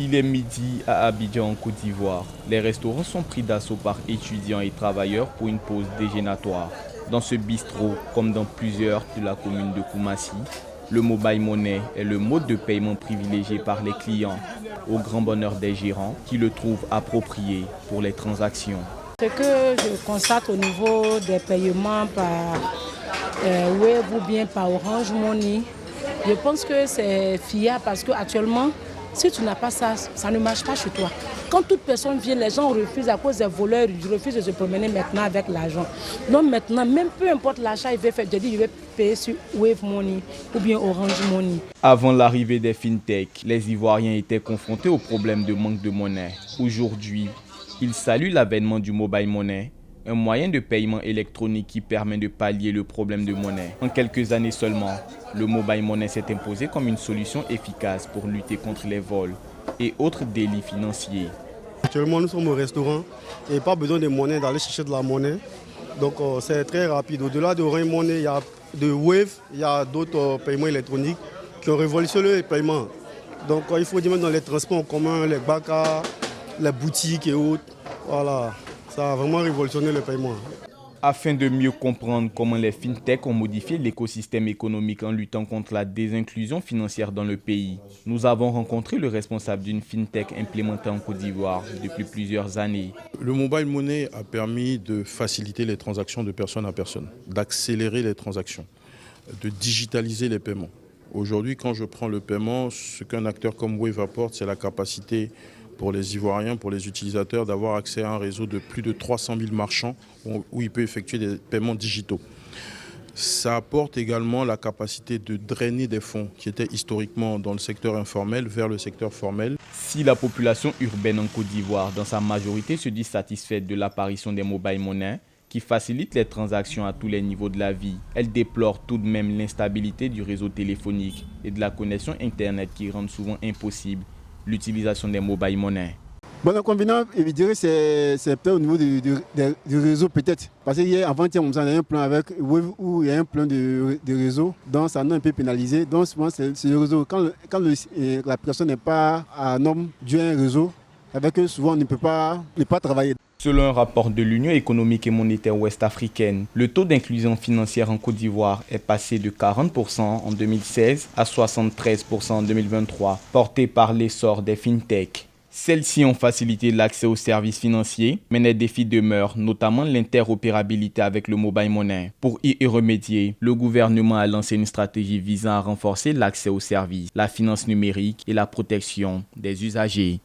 Il est midi à Abidjan, en Côte d'Ivoire. Les restaurants sont pris d'assaut par étudiants et travailleurs pour une pause déjeunatoire. Dans ce bistrot, comme dans plusieurs de la commune de Koumassi, le mobile money est le mode de paiement privilégié par les clients, au grand bonheur des gérants qui le trouvent approprié pour les transactions. Ce que je constate au niveau des paiements par Wave ou bien par Orange Money, je pense que c'est fiable parce qu'actuellement, si tu n'as pas ça, ça ne marche pas chez toi. Quand toute personne vient, les gens refusent à cause des voleurs, ils refusent de se promener maintenant avec l'argent. Donc maintenant, même peu importe l'achat, il va faire, je dis, je vais payer sur Wave Money ou bien Orange Money. Avant l'arrivée des fintech, les Ivoiriens étaient confrontés au problème de manque de monnaie. Aujourd'hui, ils saluent l'avènement du mobile money, un moyen de paiement électronique qui permet de pallier le problème de monnaie. En quelques années seulement, le mobile money s'est imposé comme une solution efficace pour lutter contre les vols et autres délits financiers. Actuellement, nous sommes au restaurant et pas besoin de monnaie, d'aller chercher de la monnaie. Donc c'est très rapide. Au-delà de Orange Money, il y a de Wave, il y a d'autres paiements électroniques qui ont révolutionné les paiements. Donc il faut dire même dans les transports en commun, les bacas, les boutiques et autres. Voilà, ça a vraiment révolutionné le paiement. Afin de mieux comprendre comment les fintech ont modifié l'écosystème économique en luttant contre la désinclusion financière dans le pays, nous avons rencontré le responsable d'une fintech implémentée en Côte d'Ivoire depuis plusieurs années. Le mobile money a permis de faciliter les transactions de personne à personne, d'accélérer les transactions, de digitaliser les paiements. Aujourd'hui, quand je prends le paiement, ce qu'un acteur comme Wave apporte, c'est la capacité pour les Ivoiriens, pour les utilisateurs, d'avoir accès à un réseau de plus de 300 000 marchands où il peut effectuer des paiements digitaux. Ça apporte également la capacité de drainer des fonds qui étaient historiquement dans le secteur informel vers le secteur formel. Si la population urbaine en Côte d'Ivoire, dans sa majorité, se dit satisfaite de l'apparition des mobile money, qui facilitent les transactions à tous les niveaux de la vie, elle déplore tout de même l'instabilité du réseau téléphonique et de la connexion Internet qui rendent souvent impossible l'utilisation des mobile money. Bon, l'inconvénient, je dirais, c'est peut-être au niveau du réseau, peut-être. Parce qu'hier, avant-hier, on a un plan avec Wave où il y a un plan de réseau, donc ça nous a un peu pénalisé. Donc, souvent, c'est le réseau. Quand la personne n'est pas à norme d'un réseau, avec eux, souvent, on ne peut pas travailler. Selon un rapport de l'Union économique et monétaire ouest-africaine, le taux d'inclusion financière en Côte d'Ivoire est passé de 40% en 2016 à 73% en 2023, porté par l'essor des fintech. Celles-ci ont facilité l'accès aux services financiers, mais des défis demeurent, notamment l'interopérabilité avec le mobile money. Pour y remédier, le gouvernement a lancé une stratégie visant à renforcer l'accès aux services, la finance numérique et la protection des usagers.